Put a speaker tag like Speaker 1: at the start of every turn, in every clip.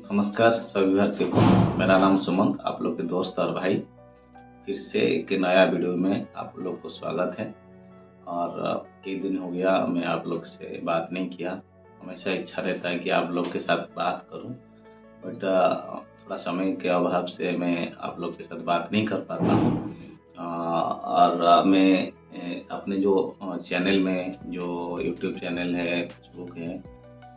Speaker 1: नमस्कार सभी भारतीयों को। मेरा नाम सुमंत, आप लोग के दोस्त और भाई। फिर से एक नया वीडियो में आप लोग को स्वागत है। और कई दिन हो गया मैं आप लोग से बात नहीं किया। हमेशा इच्छा रहता है कि आप लोग के साथ बात करूं, बट थोड़ा समय के अभाव से मैं आप लोग के साथ बात नहीं कर पाता हूं। और मैं अपने जो चैनल में, जो यूट्यूब चैनल है, फेसबुक है,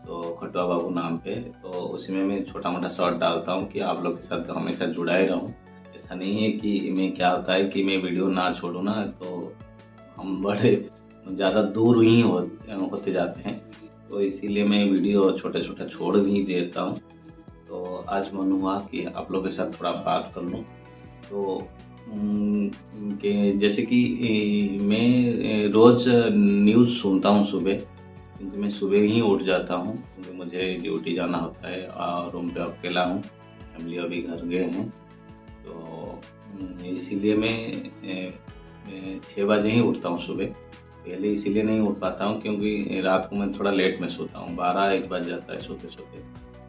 Speaker 1: तो खटुआ बाबू नाम पे, तो उसी में मैं छोटा मोटा शॉर्ट डालता हूँ कि आप लोग के साथ हमेशा जुड़ा ही रहूँ। ऐसा नहीं है कि मैं, क्या होता है कि मैं वीडियो ना छोड़ूँ ना, तो हम बड़े ज़्यादा दूर ही होते जाते हैं। तो इसीलिए मैं वीडियो छोटा छोटा छोड़ ही देता हूँ। तो आज मन हुआ कि आप लोग के साथ थोड़ा बात कर लूँ। तो कि जैसे कि मैं रोज़ न्यूज़ सुनता हूँ सुबह, क्योंकि मैं सुबह ही उठ जाता हूँ, क्योंकि मुझे ड्यूटी जाना होता है और रूम पे अकेला हूँ। फैमिली अभी घर गए हैं, तो इसीलिए मैं 6 बजे ही उठता हूँ सुबह। पहले इसीलिए नहीं उठ पाता हूँ क्योंकि रात को मैं थोड़ा लेट में सोता हूँ, 12-1 बज जाता है सोते सोते।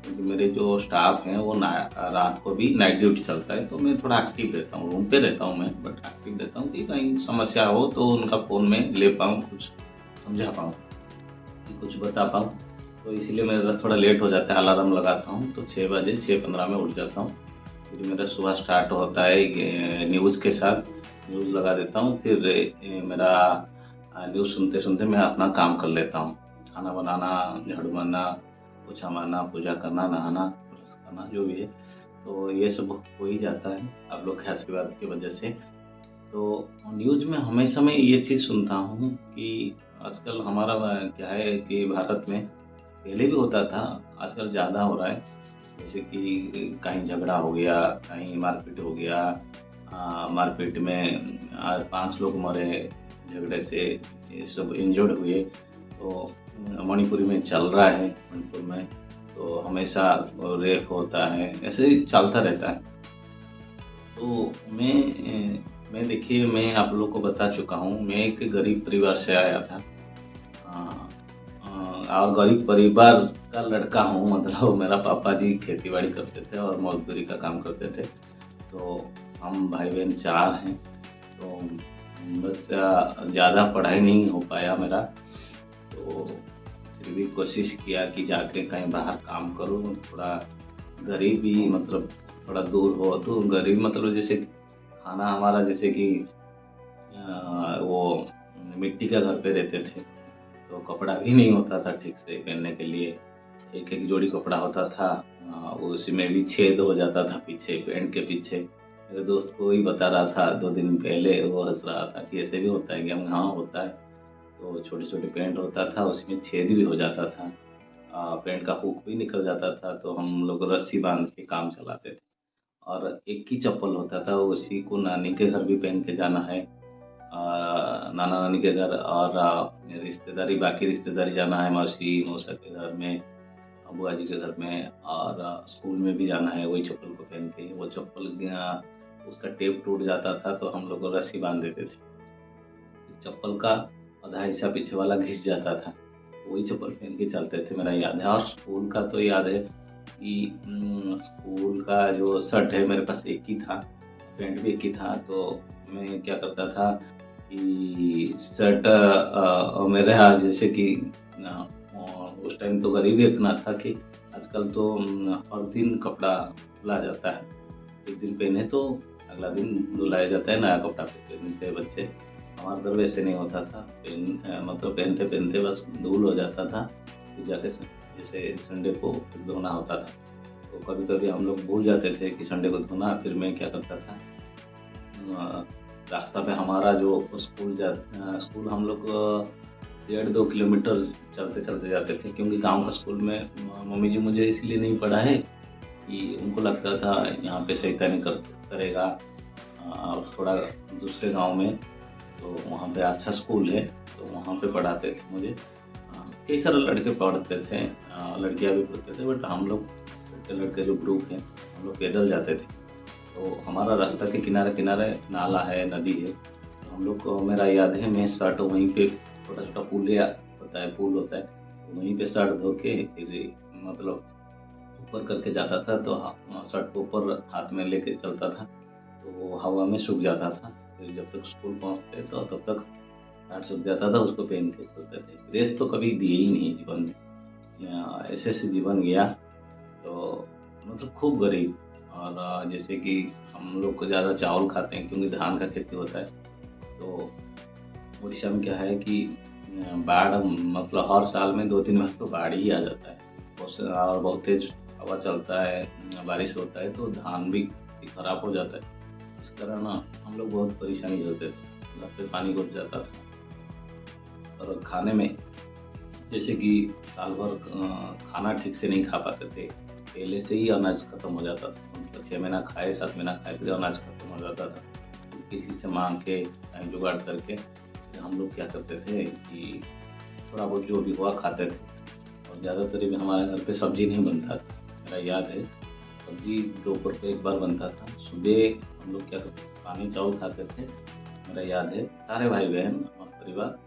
Speaker 1: क्योंकि मेरे जो स्टाफ हैं वो रात को भी नाइट ड्यूटी चलता है, तो मैं थोड़ा एक्टिव रहता हूँ। रूम पे रहता हूँ मैं, बट एक्टिव रहता हूँ कि कहीं समस्या हो तो उनका फ़ोन में ले पाऊँ, कुछ समझा पाऊँ, कुछ बता पाऊँ। तो इसीलिए मेरा थोड़ा लेट हो जाता है। अलार्म लगाता हूँ तो 6 बजे 6:15 में उठ जाता हूँ। फिर मेरा सुबह स्टार्ट होता है न्यूज़ के साथ। न्यूज़ लगा देता हूँ, फिर मेरा न्यूज़ सुनते सुनते मैं अपना काम कर लेता हूँ। खाना बनाना, झाड़ू मारना, पोछा मारना, पूजा करना, नहाना, ब्रश करना, जो भी है, तो ये सब हो ही जाता है आप लोग के आशीर्वाद की वजह से। तो न्यूज़ में हमेशा मैं ये चीज़ सुनता हूँ कि आजकल हमारा क्या है कि भारत में, पहले भी होता था, आजकल ज़्यादा हो रहा है। जैसे कि कहीं झगड़ा हो गया, कहीं मारपीट हो गया। मारपीट में 5 लोग मरे झगड़े से, ये सब इंजर्ड हुए। तो मणिपुरी में चल रहा है, मणिपुर में तो हमेशा रेप होता है, ऐसे ही चलता रहता है। तो मैं देखिए, मैं आप लोग को बता चुका हूँ, मैं एक गरीब परिवार से आया था। और गरीब परिवार का लड़का हूँ, मतलब मेरा पापा जी खेती-बाड़ी करते थे और मज़दूरी का काम करते थे। तो हम भाई-बहन 4 हैं। तो बस ज़्यादा पढ़ाई नहीं हो पाया मेरा। तो फिर भी कोशिश किया कि जाके कहीं बाहर काम करूँ, थोड़ा गरीबी मतलब थोड़ा दूर हो। तो गरीब मतलब जैसे खाना हमारा, जैसे कि वो मिट्टी का घर पे रहते थे, तो कपड़ा भी नहीं होता था ठीक से पहनने के लिए। एक-एक जोड़ी कपड़ा होता था, उसी में भी छेद हो जाता था पीछे, पैंट के पीछे। मेरे दोस्त को ही बता रहा था 2 दिन पहले, वो हँस रहा था कि ऐसे भी होता है क्या? मैं हाँ, होता है। तो छोटे-छोटे पैंट होता था, उसमें छेद भी हो जाता था। पैंट का हुक भी निकल जाता था, तो हम लोग रस्सी बाँध के काम चलाते थे। और एक ही चप्पल होता था, उसी को नानी के घर भी पहन के जाना है। नाना-नानी के घर, और रिश्तेदारी, बाकी रिश्तेदारी जाना है, मौसी, मौसा के घर में, बुआ जी के घर में, और स्कूल में भी जाना है वही चप्पल को पहन के। वो चप्पल उसका टेप टूट जाता था, तो हम लोग रस्सी बाँध देते थे। चप्पल का आधा हिस्सा पीछे वाला घिस जाता था, वही चप्पल पहन के चलते थे, मेरा याद है। और स्कूल का तो याद है कि स्कूल का जो शर्ट है मेरे पास एक ही था, पैंट भी एक ही था। तो मैं क्या करता था कि शर्ट मेरा, जैसे कि उस टाइम तो गरीबी इतना था कि आजकल तो हर दिन कपड़ा धुला जाता है। एक दिन पहने तो अगला दिन धुलाया जाता है, नया कपड़ा पहनते हैं बच्चे। हमारे उधर वैसे नहीं होता था। मतलब पहनते-पहनते बस धूल हो जाता था, फिर जाके जैसे संडे को फिर धोना होता था। तो कभी-कभी हम लोग भूल जाते थे कि संडे को धोना। फिर मैं क्या करता था, रास्ता पे हमारा जो स्कूल हम लोग 1.5-2 किलोमीटर चलते-चलते जाते थे, क्योंकि गाँव का स्कूल में मम्मी जी मुझे इसलिए नहीं पढ़ाए कि उनको लगता था यहाँ पे शैतानी करेगा। और थोड़ा दूसरे गाँव में, तो वहाँ पे अच्छा स्कूल है, तो वहाँ पे पढ़ाते थे मुझे। कई सारे लड़के पढ़ते थे, लड़कियाँ भी पढ़ते थे, बट हम लोग लड़के जो ग्रुप है, हम लोग पैदल जाते थे। तो हमारा रास्ता के किनारे-किनारे नाला है, नदी है। तो हम लोग को, मेरा याद है, मैं शर्ट वहीं पे, छोटा-छोटा पुल होता है, तो वहीं पे शर्ट धो के फिर मतलब ऊपर करके जाता था तो शर्ट को ऊपर हाथ में लेके चलता था तो वो हवा में सूख जाता था। फिर जब तक स्कूल पहुँचते तो तब तक शर्ट सूख जाता था, उसको पहन के चलते थे। प्रेस तो कभी दिए ही नहीं जीवन में। ऐसे ऐसे जीवन गया तो मतलब खूब गरीब। और जैसे कि हम लोग को ज़्यादा चावल खाते हैं क्योंकि धान का खेती होता है। तो उड़ीसा में क्या है कि बाढ़ मतलब हर साल में 2-3 बार तो बाढ़ ही आ जाता है। और बहुत तेज हवा चलता है, बारिश होता है तो धान भी खराब हो जाता है। इस कारण हम लोग बहुत परेशानी होते थे, घर पे पानी घुस जाता था। और खाने में जैसे कि साल भर खाना ठीक से नहीं खा पाते थे, पहले से ही अनाज खत्म हो जाता था। मतलब 6 महीना खाए, 7 महीना खाए फिर अनाज खत्म हो जाता था। तो किसी से मांग के जुगाड़ करके हम लोग क्या करते थे कि थोड़ा बहुत जो भी हुआ खाते थे। और ज़्यादातर भी हमारे घर पे सब्जी नहीं बनता था। मेरा याद है सब्जी दोपहर को एक बार बनता था। सुबह हम लोग क्या करते थे, पानी चावल खाते थे। मेरा याद है सारे भाई बहन हमारा परिवार,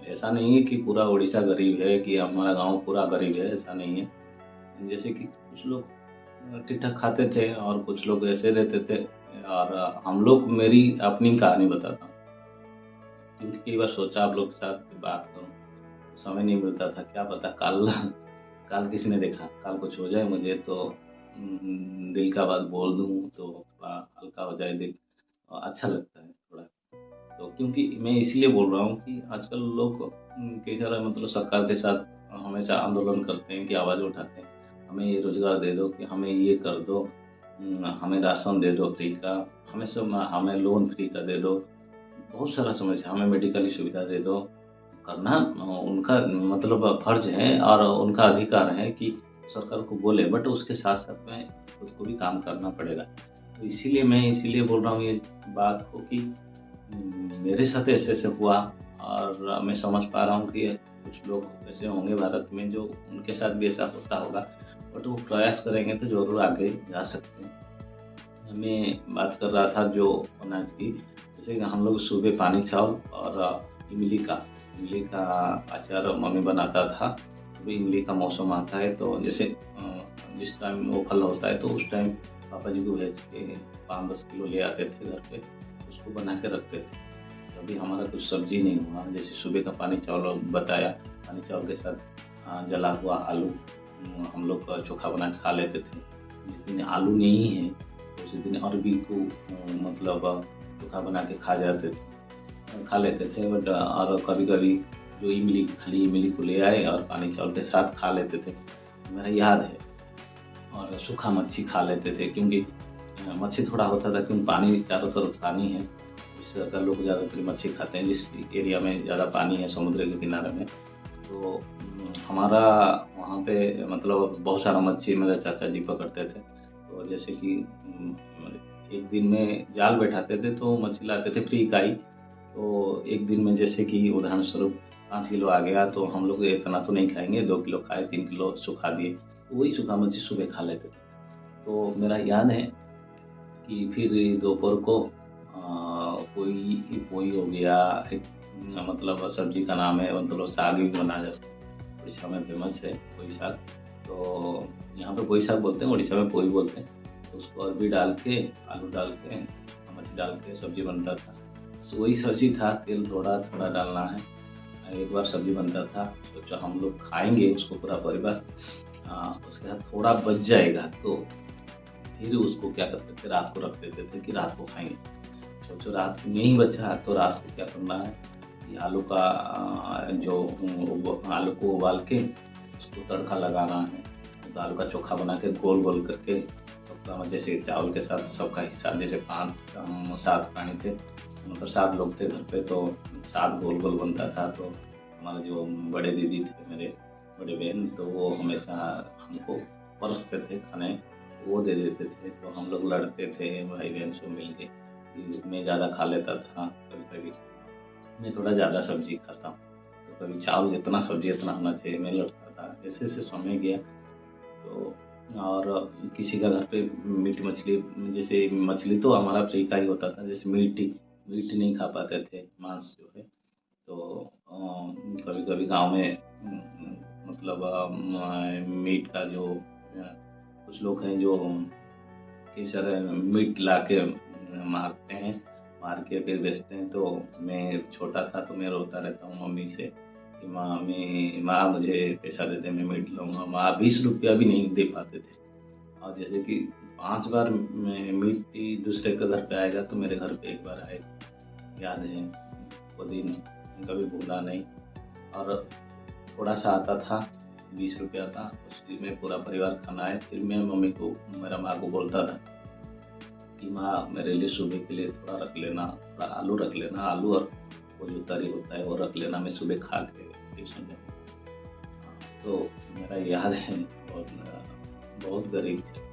Speaker 1: ऐसा नहीं है कि पूरा उड़ीसा गरीब है कि हमारा गांव पूरा गरीब है, ऐसा नहीं है। जैसे कि कुछ लोग ठीक ठाक खाते थे और कुछ लोग ऐसे रहते थे। और हम लोग, मेरी अपनी कहानी बताता हूँ क्योंकि कई बार सोचा आप लोग के साथ बात करूँ, समय नहीं मिलता था। क्या पता कल कल किसी ने देखा, कल कुछ हो जाए मुझे तो दिल का बात बोल दूँ तो थोड़ा हल्का हो जाए दिल, अच्छा लगता है थोड़ा। तो क्योंकि मैं इसलिए बोल रहा हूँ कि आजकल लोग कई सारा मतलब सरकार के साथ हमेशा आंदोलन करते हैं कि आवाज़ उठाते हैं, हमें ये रोज़गार दे दो, कि हमें ये कर दो, हमें राशन दे दो फ्री का, हमें लोन फ्री का दे दो। बहुत सारा समस्या, हमें मेडिकल की सुविधा दे दो। करना उनका मतलब फर्ज है और उनका अधिकार है कि सरकार को बोले, बट उसके साथ साथ में खुद को भी काम करना पड़ेगा। तो इसीलिए मैं बोल रहा हूँ ये बात को कि मेरे साथ ऐसे ऐसे हुआ। और मैं समझ पा रहा हूँ कि कुछ लोग ऐसे होंगे भारत में जो उनके साथ भी ऐसा होता होगा, बट वो प्रयास करेंगे तो ज़रूर आगे जा सकते हैं। मैं बात कर रहा था जो अनाज की, जैसे कि हम लोग सुबह पानी चावल और इमली का अचार मम्मी बनाता था। अभी इमली का मौसम आता है तो जैसे जिस टाइम वो फल होता है तो उस टाइम पापा जी को भेज के 5-10 किलो ले आते थे घर पे, उसको बना के रखते थे। कभी हमारा कुछ सब्जी नहीं हुआ, जैसे सुबह का पानी चावल बताया, पानी चावल के साथ जला हुआ आलू हम लोग चोखा बना के खा लेते थे। जिस दिन आलू नहीं है उस दिन अरबी को मतलब चोखा बना के खा लेते थे। बट और कभी-कभी जो खाली इमली को ले आए और पानी चावल के साथ खा लेते थे, मेरा याद है। और सूखा मच्छी खा लेते थे क्योंकि मच्छी थोड़ा होता था क्योंकि पानी चारों तरफ पानी है, इस तरह लोग ज़्यादातर मच्छी खाते हैं जिस एरिया में ज़्यादा पानी है समुद्र के किनारे में। तो हमारा वहाँ पे मतलब बहुत सारा मच्छी मेरे चाचा जी पकड़ते थे। तो जैसे कि एक दिन में जाल बैठाते थे तो मछली लाते थे फ्री का ही। तो एक दिन में जैसे कि उदाहरण स्वरूप 5 किलो आ गया तो हम लोग इतना तो नहीं खाएँगे, 2 किलो खाए, 3 किलो सुखा दिए। तो वही सूखा मच्छी सुबह खा लेते थे। तो मेरा याद है कि फिर दोपहर को कोई पोई हो गया, एक मतलब सब्जी का नाम है, मतलब साग भी बनाया जाता है। उड़ीसा में फेमस है पोई साग। तो यहाँ पे पोई साग बोलते हैं, उड़ीसा में पोई बोलते हैं। तो उसको अरबी डाल के, आलू डाल के, मछली डाल के सब्जी बनता था। तो वही सब्जी था, तेल थोड़ा-थोड़ा डालना है। एक बार सब्जी बनता था, सोचा हम लोग खाएँगे उसको पूरा परिवार। उसके बाद थोड़ा बच जाएगा तो फिर उसको क्या करते थे, रात को रख देते थे कि रात को खाएँगे। सोचो रात में ही बचा तो रात को क्या करना है कि आलू का आलू को उबाल के उसको तड़का लगाना है। तो आलू का चोखा बना के गोल-गोल करके सबका, जैसे चावल के साथ सबका हिस्सा, जैसे 7 प्राणी थे, मतलब 7 लोग थे घर पे तो 7 गोल-गोल बनता था। तो हमारे जो बड़े दीदी थे, मेरे बड़े बहन, तो वो हमेशा हमको परसते थे खाने, वो दे देते थे। तो हम लोग लड़ते थे भाई-बहन सब मिल के कि मैं ज़्यादा खा लेता था, कभी-कभी मैं थोड़ा ज़्यादा सब्ज़ी खाता हूँ, तो कभी चावल जितना सब्ज़ी उतना होना चाहिए, मैं लड़ता था। जैसे-जैसे समय गया तो और किसी का घर पे मीट मछली, जैसे मछली तो हमारा फ्री का ही होता था, जैसे मीट नहीं खा पाते थे, मांस जो है। तो कभी-कभी गाँव में मतलब मीट का जो कुछ लोग हैं जो केसर मीट ला के मारते हैं, मार के फिर बेचते हैं। तो मैं छोटा था तो मैं रोता रहता हूँ मम्मी से कि माँ मुझे पैसा दे दे, मैं मीट लूँगा। माँ 20 रुपया भी नहीं दे पाते थे। और जैसे कि 5 बार मीट दूसरे के घर पे आएगा तो मेरे घर पे एक बार आए, याद है वो दिन, कभी भूला नहीं। और थोड़ा सा आता था, 20 रुपया का, उसी में पूरा परिवार खाना है। फिर मैं मम्मी को, मेरा माँ को बोलता था कि माँ मेरे लिए सुबह के लिए थोड़ा रख लेना, थोड़ा आलू रख लेना, आलू और वो जो तरी होता है वो रख लेना, मैं सुबह खा के ट्यूशन जाऊँगा। तो मेरा याद है बहुत गरीब थे।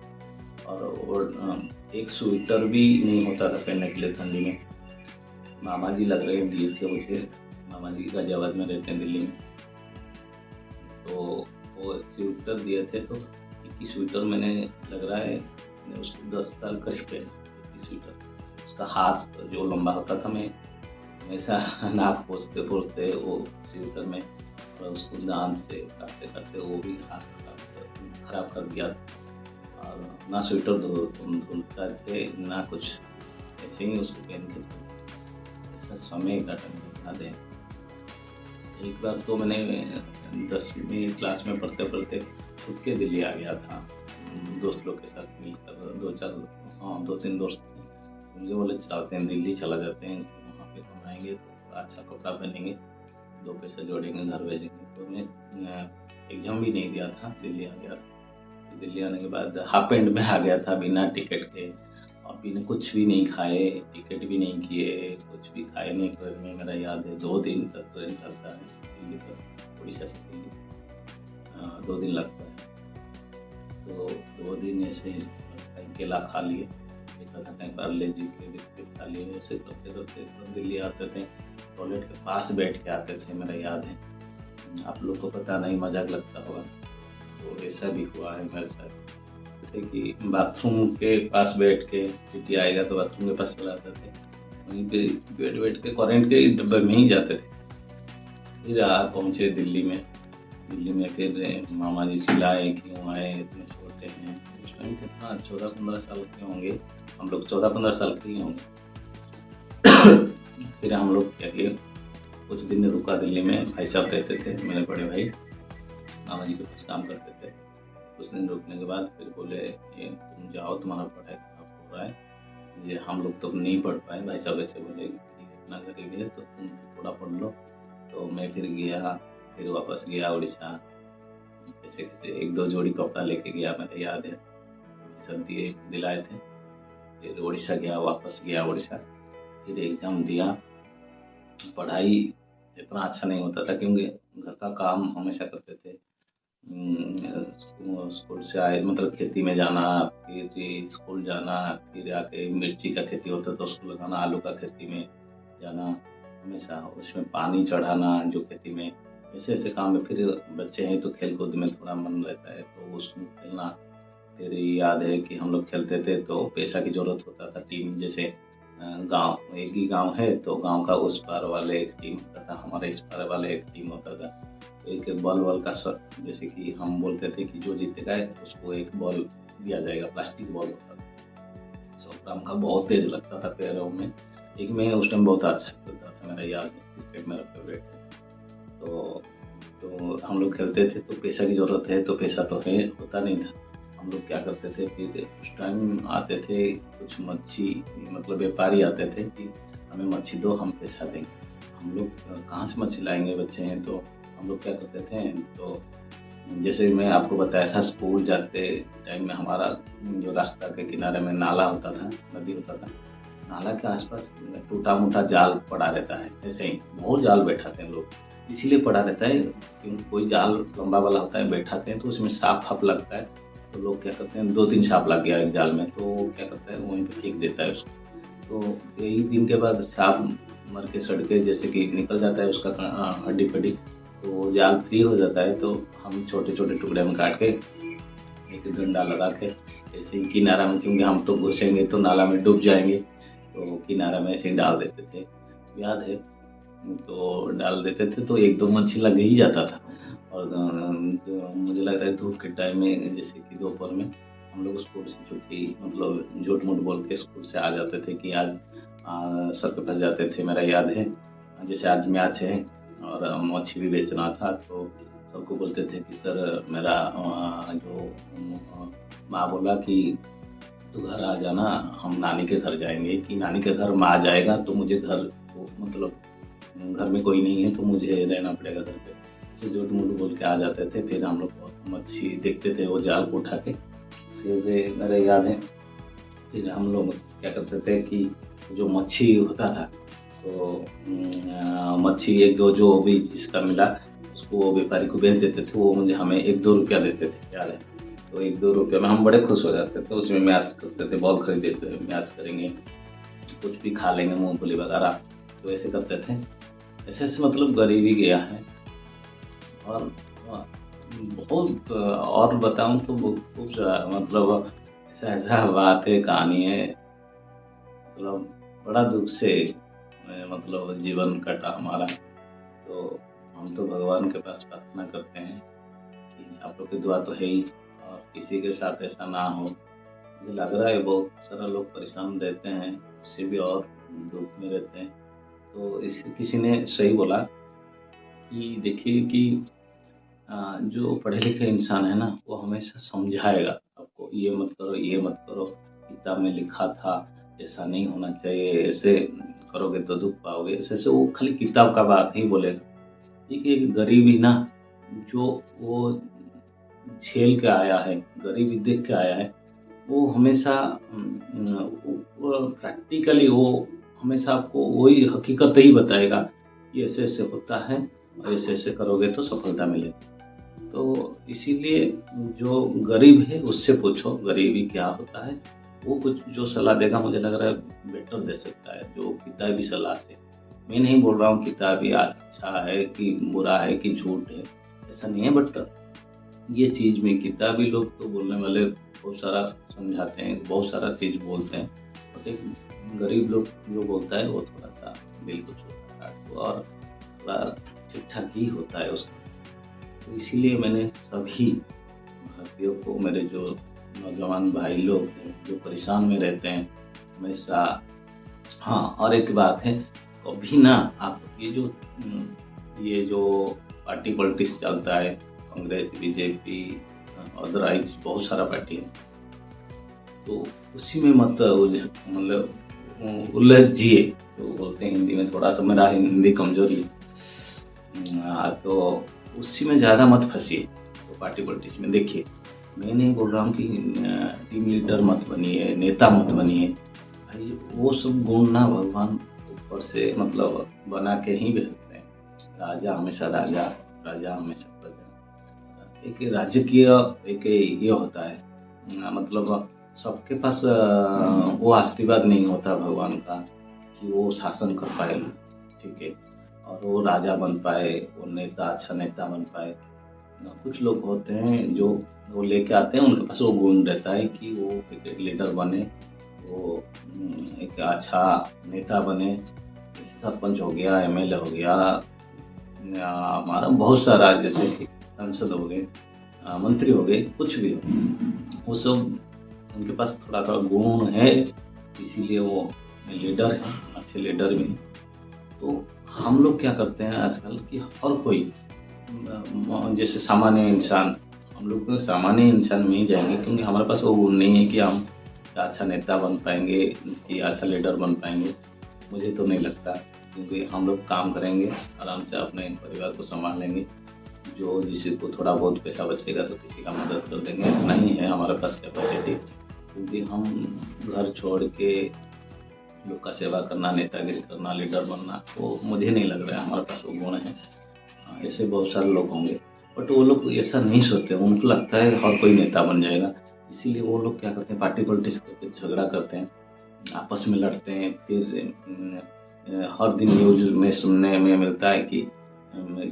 Speaker 1: और वो एक स्वेटर भी नहीं होता था पहनने के लिए ठंडी में। मामा जी लग रहे दिए थे मुझे, मामा जी गाजियाबाद में रहते हैं दिल्ली में। तो वो स्वेटर दिए थे, तो एक स्वेटर मैंने लग रहा है मैंने उसको 10 साल करीब पहना स्वेटर। उसका हाथ जो लंबा होता था, मैं हमेशा नाक पोंछते वो स्वेटर में, और उसको दांत से काटते काटते वो भी हाथ खराब कर दिया। और ना स्वेटर धुलता थे ना कुछ, ऐसे ही उसको पहन के ऐसा समय काटा दे। एक बार तो मैंने 10वीं क्लास में पढ़ते पढ़ते छुप के दिल्ली आ गया था, दोस्त लोग के साथ मिलकर। 2-3 दोस्त थे, मुझे बोले चलते हैं दिल्ली, चला जाते हैं, वहाँ पे कमाएंगे तो अच्छा कपड़ा पहनेंगे, 2 पैसे जोड़ेंगे, घर भेजेंगे। तो मैं एग्जाम भी नहीं दिया था, दिल्ली आ गया। दिल्ली आने के बाद हाफ पैंट में आ गया था, बिना टिकट के, और बिना कुछ भी नहीं खाए, टिकट भी नहीं किए, कुछ भी खाए नहीं। ट्रेन में मेरा याद है 2 दिन तक ट्रेन चलता है दिल्ली तक, उड़ीसा से दिल्ली 2 दिन लगता है। तो 2 दिन ऐसे ही कहीं केला खा लिए, कहीं पार्ले जी के बिस्किट खा लिए, ऐसे करते करते दिल्ली आते थे। टॉयलेट के पास बैठ के आते थे, मेरा याद है। आप लोग को पता नहीं, मजाक लगता होगा, तो ऐसा भी हुआ है मेरे साथ। जैसे कि बाथरूम के पास बैठ के टीटी आएगा तो बाथरूम के पास चला जाते थे, वहीं पे बैठ के करेंट के डब्बे में ही जाते थे। फिर पहुँचे दिल्ली में। दिल्ली में फिर मामा जी चिल्लाए क्यों आए, इतने छोटे हैं। उस टाइम कितना 14-15 साल के होंगे हम लोग, 14-15 साल के ही होंगे। फिर हम लोग क्या किए, कुछ दिन रुका दिल्ली में। भाई साहब रहते थे, मेरे बड़े भाई मामा जी के पास काम करते थे। कुछ दिन रुकने के बाद फिर बोले ये तुम जाओ, तुम्हारा पढ़ाई खराब हो रहा है, ये हम लोग तो नहीं पढ़ पाए। भाई साहब ऐसे बोले कि इतना गरीब है तो तुम थोड़ा पढ़ लो। तो मैं फिर गया, फिर वापस गया उड़ीसा। कैसे कैसे 1-2 जोड़ी कपड़ा लेके गया, मेरे याद है, सब दिलाए थे। फिर उड़ीसा गया, वापस गया उड़ीसा, फिर एग्ज़ाम दिया। पढ़ाई इतना अच्छा नहीं होता था क्योंकि घर का काम हमेशा करते थे। स्कूल से आए मतलब खेती में जाना, फिर स्कूल जाना, फिर आके मिर्ची का खेती होता तो उसको लगाना, आलू का खेती में जाना, हमेशा उसमें पानी चढ़ाना जो खेती में, ऐसे ऐसे काम में। फिर बच्चे हैं तो खेल कूद में थोड़ा मन रहता है तो उसमें खेलना। फिर याद है कि हम लोग खेलते थे तो पैसा की ज़रूरत होता था। टीम जैसे गांव, एक ही गांव है तो गांव का उस पार वाले एक टीम होता था, हमारे इस पार वाले एक टीम होता था। एक बॉल का जैसे कि हम बोलते थे कि जो जीतेगा उसको एक बॉल दिया जाएगा, प्लास्टिक बॉल होता था, 100 ग्राम का, बहुत तेज लगता था पैरों में। एक मैं उस टाइम बहुत अच्छा खेलता था, मेरा याद है, क्रिकेट मेरा फेवरेट है। तो हम लोग खेलते थे तो पैसा की ज़रूरत है, तो पैसा तो है होता नहीं था। हम लोग क्या करते थे, फिर उस टाइम आते थे कुछ मच्छी मतलब व्यापारी आते थे कि हमें मच्छी दो, हम पैसा देंगे। हम लोग कहाँ से मच्छी लाएंगे, बच्चे हैं। तो हम लोग क्या करते थे, तो जैसे मैं आपको बताया था स्कूल जाते टाइम में हमारा जो रास्ता के किनारे में नाला होता था, नदी होता था, नाला के आसपास टूटा मोटा जाल पड़ा रहता है। ऐसे ही बहुत जाल बैठाते हैं लोग, इसीलिए पड़ा रहता है क्योंकि कोई जाल लंबा वाला होता है, बैठाते हैं तो उसमें सांप फाप लगता है। तो लोग क्या करते हैं, 2-3 सांप लग गया एक जाल में, तो वो क्या करता है वहीं पे फेंक देता है उसको। तो यही दिन के बाद सांप मर के सड़ के जैसे कि निकल जाता है उसका हड्डी फड्डी, तो जाल फ्री हो जाता है। तो हम छोटे छोटे टुकड़े में काट के एक डंडा लगा के ऐसे ही किनारा में, क्योंकि हम तो घुसेंगे तो नाला में डूब जाएंगे, तो किनारा में ऐसे ही डाल देते थे, याद है। तो डाल देते थे तो 1-2 मच्छी लग ही जाता था। और मुझे लग रहा है धूप के टाइम में जैसे कि दोपहर में हम लोग स्कूल से छुट्टी मतलब झूठ मूठ बोल के स्कूल से आ जाते थे कि आज सर पे फंस जाते थे। मेरा याद है जैसे आज मैच है और मच्छी भी बेचना था, तो सबको बोलते थे कि सर मेरा जो माँ बोला कि तू घर आ जाना, हम नानी के घर जाएंगे, कि नानी के घर माँ जाएगा तो मुझे घर मतलब घर में कोई नहीं है तो मुझे रहना पड़ेगा घर पे। ऐसे झूठ मूठ बोल के आ जाते थे। फिर हम लोग मच्छी देखते थे वो जाल को उठा के। फिर मेरा याद है फिर हम लोग क्या करते थे कि जो मच्छी होता था तो मच्छी एक दो जो भी जिसका मिला उसको वो व्यापारी को बेच देते थे। वो मुझे हमें 1-2 रुपया देते थे, याद है। तो 1-2 रुपये में हम बड़े खुश हो जाते थे। उसमें मैच करते थे, बॉल खरीदते थे, मैच करेंगे, कुछ भी खा लेंगे, मूंगफली वगैरह। तो ऐसे करते थे। ऐसे ऐसे मतलब गरीबी गया है। और बहुत और बताऊं तो खूब मतलब ऐसा ऐसा बात है, कहानी है, मतलब बड़ा दुख से मतलब जीवन कटा हमारा। तो हम तो भगवान के पास प्रार्थना करते हैं कि आप लोग की दुआ तो है ही, और किसी के साथ ऐसा ना हो। मुझे लग रहा है बहुत सारा लोग परेशान रहते हैं, उससे भी और दुख में रहते हैं। तो इस किसी ने सही बोला कि देखिए कि जो पढ़े लिखे इंसान है ना वो हमेशा समझाएगा आपको, ये मत करो, ये मत करो, किताब में लिखा था ऐसा नहीं होना चाहिए, ऐसे करोगे तो दुख पाओगे, ऐसे ऐसे वो खाली किताब का बात नहीं बोलेगा। एक गरीब ही ना जो वो झेल के आया है, गरीबी देख के आया है, वो हमेशा प्रैक्टिकली वो हमेशा आपको वही हकीकत ही बताएगा कि ऐसे ऐसे होता है और ऐसे ऐसे करोगे तो सफलता मिलेगी। तो इसीलिए जो गरीब है उससे पूछो गरीबी क्या होता है। वो कुछ जो सलाह देगा मुझे लग रहा है बेटर दे सकता है जो किताबी सलाह से। मैं नहीं बोल रहा हूँ किताबी अच्छा है कि बुरा है कि झूठ है, ऐसा नहीं है। बट ये चीज़ में किताबी लोग तो बोलने वाले बहुत सारा समझाते हैं, बहुत सारा चीज़ बोलते हैं। बट एक गरीब लोग जो बोलता है वो थोड़ा सा दिल को छूता है और थोड़ा ठीक ठाक ही होता है उसका। तो इसीलिए मैंने सभी भारतीयों को, मेरे जो नौजवान भाई लोग हैं जो परेशान में रहते हैं हमेशा। हाँ, और एक बात है, कभी ना आप ये जो पार्टी पॉलिटिक्स चलता है, कांग्रेस, बीजेपी, अदरवाइज बहुत सारा पार्टी है, तो उसी में मत मतलब उलझिए, तो बोलते हैं हिंदी में, थोड़ा सा मेरा हिंदी कमजोरी है। तो उसी में ज़्यादा मत फंसिए। तो पार्टी पॉलिटिक्स में देखिए, मैं नहीं बोल रहा हूँ कि टीम लीडर मत बनिए, नेता मत बनिए। भाई वो सब गुण ना भगवान ऊपर से मतलब बना के ही भेजते हैं। राजा हमेशा राजा, प्रजा हमेशा प्रजा। एक राजकीय एक ये होता है, मतलब सबके पास वो आशीर्वाद नहीं होता भगवान का कि वो शासन कर पाए, ठीक है, और वो राजा बन पाए, वो नेता अच्छा नेता बन पाए। कुछ लोग होते हैं जो वो लेके आते हैं, उनके पास वो गुण रहता है कि वो एक लीडर बने, वो एक अच्छा नेता बने। जैसे सरपंच हो गया, एमएलए हो गया, या हमारा बहुत सारा जैसे कि सांसद हो गए, मंत्री हो गए, कुछ भी हो, वो सब उनके पास थोड़ा थोड़ा गुण है, इसीलिए वो लीडर हैं, अच्छे लीडर भी हैं। तो हम लोग क्या करते हैं आजकल कि हर कोई जैसे सामान्य इंसान, हम लोग तो सामान्य इंसान में ही जाएंगे क्योंकि हमारे पास वो गुण नहीं है कि हम अच्छा नेता बन पाएंगे कि अच्छा लीडर बन पाएंगे। मुझे तो नहीं लगता, क्योंकि हम लोग काम करेंगे, आराम से अपने परिवार को संभाल लेंगे। जो जिसी को थोड़ा बहुत पैसा बचेगा तो किसी का मदद कर देंगे, इतना ही है हमारे पास कैपेसिटी। क्योंकि हम घर छोड़ के लोग का सेवा करना, नेतागिरी करना, लीडर बनना, वो मुझे नहीं लग रहा है हमारे पास वो गुण है। ऐसे बहुत सारे लोग होंगे, बट वो लोग ऐसा नहीं सोचते, उनको लगता है हर कोई नेता बन जाएगा। इसीलिए वो लोग क्या करते हैं, पार्टी पॉलिटिक्स करके झगड़ा करते हैं, आपस में लड़ते हैं। फिर हर दिन न्यूज में सुनने में मिलता है कि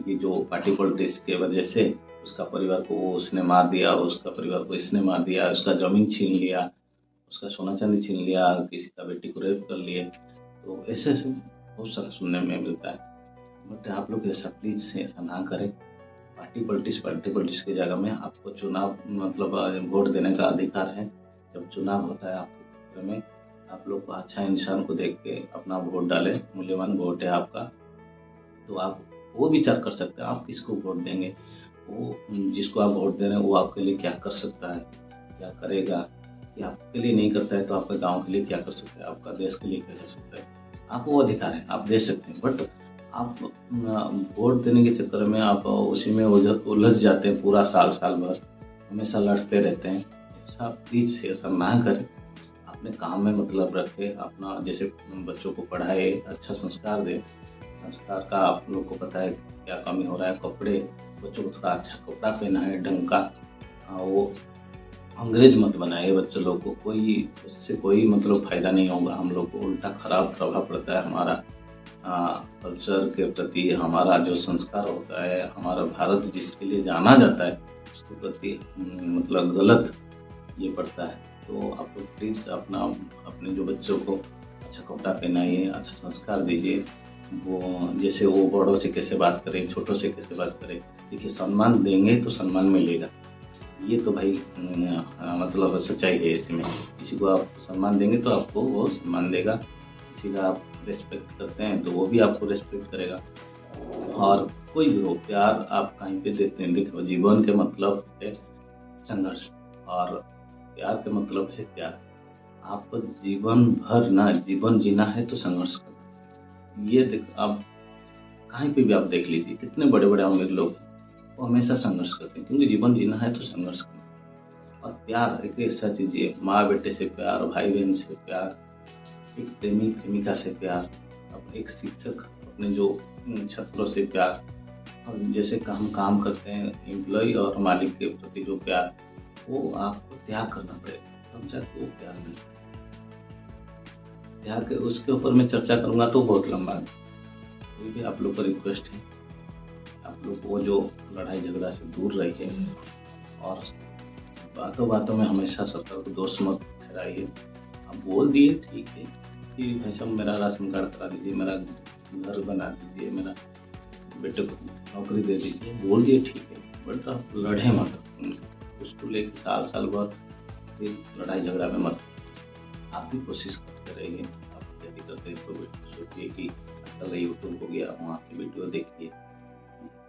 Speaker 1: ये जो पार्टी पॉलिटिक्स के वजह से उसका परिवार को वो उसने मार दिया, उसका परिवार को इसने मार दिया, उसका जमीन छीन लिया, उसका सोना चांदी छीन लिया, किसी का बेटी को रेप कर लिए। तो ऐसे ऐसे बहुत सारा सुनने में मिलता है। बट आप लोग ऐसा प्लीज ऐसा ना करें। पार्टी पॉलिटिक्स की जगह में आपको चुनाव मतलब वोट देने का अधिकार है। जब चुनाव होता है आपके क्षेत्र में, आप लोग को अच्छा इंसान को देख के अपना वोट डालें, मूल्यवान वोट है आपका, तो आप वो विचार कर सकते हैं आप किसको वोट देंगे। वो जिसको आप वोट दे रहे हैं वो आपके लिए क्या कर सकता है, क्या करेगा, या आपके लिए नहीं करता है तो आपके गांव के लिए क्या कर सकता है, आपका देश के लिए क्या कर सकता है। आपको वो अधिकार है, आप दे सकते हैं, बट आप वोट देने के चक्कर में आप उसी में उलझ जाते हैं, पूरा साल भर हमेशा लड़ते रहते हैं। ऐसा प्लीज से ऐसा ना करें, अपने काम में मतलब रखे, अपना जैसे बच्चों को पढ़ाए, अच्छा संस्कार दे। संस्कार का आप लोग को पता है क्या कमी हो रहा है, कपड़े, बच्चों को थोड़ा अच्छा कपड़ा पहनाए ढंग का। वो अंग्रेज मत बनाए बच्चों लोग को, कोई उससे कोई मतलब फायदा नहीं होगा, हम लोग को उल्टा खराब प्रभाव पड़ता है हमारा कल्चर के प्रति, हमारा जो संस्कार होता है, हमारा भारत जिसके लिए जाना जाता है उसके प्रति मतलब गलत ये पड़ता है। तो आप लोग प्लीज़ अपने जो बच्चों को अच्छा कपड़ा पहनाइए, अच्छा संस्कार दीजिए। वो जैसे वो बड़ों से कैसे बात करें, छोटों से कैसे बात करें। देखिए, सम्मान देंगे तो सम्मान मिलेगा, ये तो भाई मतलब सच्चाई है इसमें। किसी को आप सम्मान देंगे तो आपको वो सम्मान देगा, किसी का आप रिस्पेक्ट करते हैं तो वो भी आपको रिस्पेक्ट करेगा। और कोई भी हो, प्यार आप कहीं पे देते हैं। देखो, जीवन के मतलब है संघर्ष, और प्यार का मतलब है प्यार। आपको जीवन भर ना जीवन जीना है तो संघर्ष करना। ये देखो, आप कहीं पे भी आप देख लीजिए, कितने बड़े बड़े अमीर लोग हैं, वो हमेशा संघर्ष करते हैं, क्योंकि जीवन जीना है तो संघर्ष करना। और प्यार एक ऐसा चीज है, माँ बेटे से प्यार, भाई बहन से प्यार, एक प्रेमी प्रेमिका से प्यार, अब एक शिक्षक अपने जो छात्रों से प्यार, और जैसे हम काम करते हैं एम्प्लॉय और मालिक के प्रति जो प्यार, वो आपको त्याग करना पड़ेगा, तब जाके वो प्यार मिलता है। त्याग के उसके ऊपर मैं चर्चा करूंगा तो बहुत लंबा है। कोई भी आप लोग को रिक्वेस्ट है, आप लोग वो जो लड़ाई झगड़ा से दूर रहिए, और बातों बातों में हमेशा सरकार को दोष मत ठहराइए। आप बोल दिए ठीक है कि भाई साहब मेरा राशन कार्ड करा दीजिए, मेरा घर बना दीजिए, मेरा बेटे को नौकरी दे दीजिए, बोल दिए ठीक है, बट आप लड़े मत उसको लेकर साल भर फिर लड़ाई झगड़ा में मत। आप भी कोशिश करते रहिए। आप यदि करते हैं तो सोचिए कि आजकल यूट्यूब हो गया, वहाँ की वीडियो देखिए,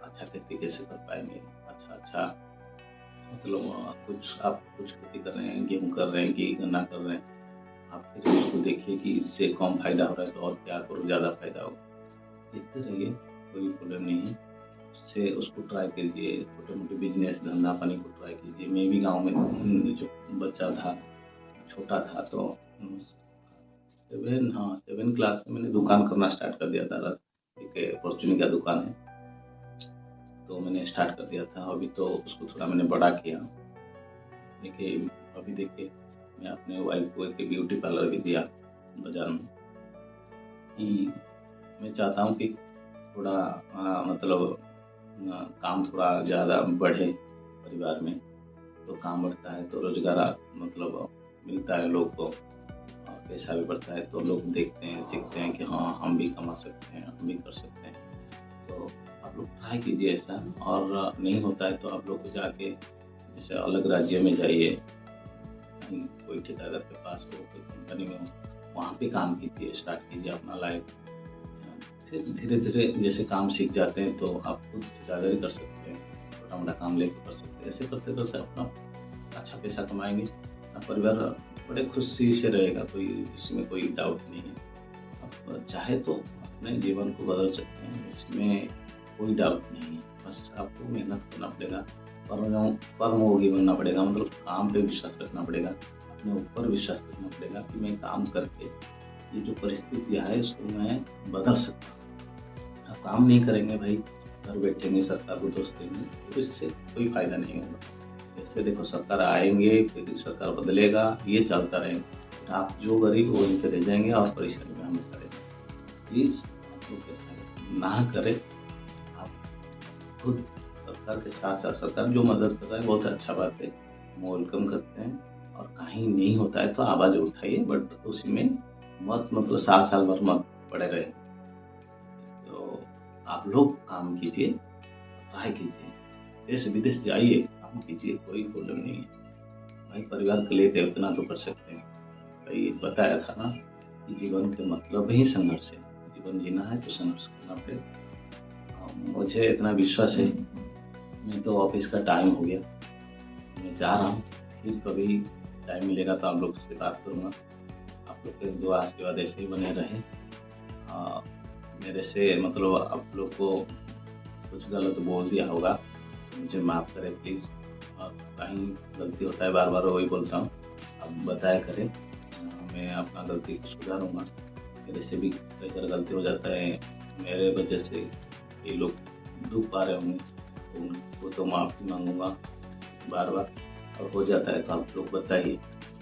Speaker 1: अच्छा खेती कैसे कर पाएंगे, अच्छा मतलब कुछ खेती कर रहे हैं, गेहूँ कर रहे हैं कि गन्ना कर रहे हैं, आप फिर उसको देखिए कि इससे कम फायदा हो रहा है तो और क्या करो ज़्यादा फायदा होगा। देखते रहिए, कोई प्रॉब्लम नहीं है, उससे उसको ट्राई कीजिए। छोटे मोटे बिजनेस धंधा पानी को ट्राई कीजिए। मैं भी गांव में जो बच्चा था, छोटा था, तो 7 क्लास से मैंने दुकान करना स्टार्ट कर दिया था। एक फॉर्चून का दुकान है, तो मैंने स्टार्ट कर दिया था। अभी तो उसको थोड़ा मैंने बड़ा किया। देखिए, अभी देखिए, मैं अपने वाइफ को एक ब्यूटी पार्लर भी दिया बाजार में, कि मैं चाहता हूँ कि थोड़ा मतलब काम थोड़ा ज़्यादा बढ़े परिवार में, तो काम बढ़ता है तो रोजगार मतलब मिलता है लोग को, और पैसा भी बढ़ता है, तो लोग देखते हैं, सीखते हैं कि हाँ हम भी कमा सकते हैं, हम भी कर सकते हैं। तो आप लोग ट्राई कीजिए ऐसा, और नहीं होता है तो आप लोग को जाके जैसे अलग राज्य में जाइए, कहीं कोई ठेकेदार के पास हो, कोई कंपनी में हो, वहाँ पे काम कीजिए, स्टार्ट कीजिए अपना लाइफ। फिर धीरे धीरे जैसे काम सीख जाते हैं तो आप खुद ठेकेदारी कर सकते हैं, छोटा मोटा काम लेकर कर सकते हैं। ऐसे करते करते अपना अच्छा पैसा कमाएंगे, अपना परिवार बड़े खुशी से रहेगा, कोई इसमें कोई डाउट नहीं है। आप चाहे तो अपने जीवन को बदल सकते हैं, इसमें कोई डाउट नहीं है। बस आपको मेहनत करना पड़ेगा, कर्मयोगी बनना पड़ेगा, मतलब काम पे विश्वास रखना पड़ेगा, अपने ऊपर विश्वास रखना पड़ेगा कि मैं काम करके ये जो परिस्थितियाँ है इसको मैं बदल सकता हूँ। आप काम नहीं करेंगे भाई, घर बैठेंगे, सरकार को दोष देंगे, तो इससे कोई फायदा नहीं होगा। जैसे देखो, सरकार आएंगे फिर सरकार बदलेगा, ये चलता रहेगा, आप जो गरीब वहीं पे रह जाएंगे और परेशानी में हमेशा रहेंगे। प्लीज़ आप लोग ऐसा ना करें। आप खुद सरकार के साथ साथ, सरकार जो मदद कर रहा है बहुत अच्छा बात है, हम वेलकम करते हैं। और कहीं नहीं होता है तो आवाज़ उठाइए, बट उसी में मत मतलब साल भर मत पड़े रहे। तो आप लोग काम कीजिए, ट्राई कीजिए, देश विदेश जाइए, काम कीजिए, कोई प्रॉब्लम नहीं है भाई। परिवार के लिए तो इतना तो कर सकते हैं भाई। बताया था ना कि जीवन के मतलब ही संघर्ष है। जीवन जीना है तो संघर्ष करना पड़ेगा। मुझे इतना विश्वास है। मैं तो ऑफिस का टाइम हो गया, मैं जा रहा हूँ। फिर कभी टाइम मिलेगा तो आप लोग से बात करूँगा। आप लोग के दुआ आशीर्वाद ऐसे ही बने रहे। मेरे से मतलब आप लोग को कुछ गलत बोल दिया होगा, मुझे माफ़ करें प्लीज़। और कहीं गलती होता है, बार बार वही बोलता हूँ, आप बताया करें। मैं अपना गलती को सुधारूँगा। मेरे से भी कई बार गलती हो जाता है, मेरे वजह से ये लोग दुख पा रहे होंगे, तो उनको तो माफ़ी मांगूंगा बार बार। और हो जाता है तो आप लोग बताइए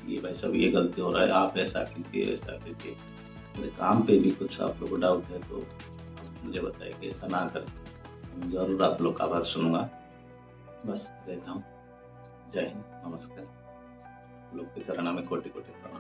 Speaker 1: ये भाई साहब ये गलती हो रहा है, आप ऐसा कीजिए ऐसा कीजिए। मेरे काम पे भी कुछ आप लोग को डाउट है तो आप मुझे बताइए कि ऐसा ना करें। मैं ज़रूर आप लोग का बात सुनूंगा। बस रहता हूँ। जय हिंद, नमस्कार। आप लोग के चरणों में कोटि कोटि प्रणाम।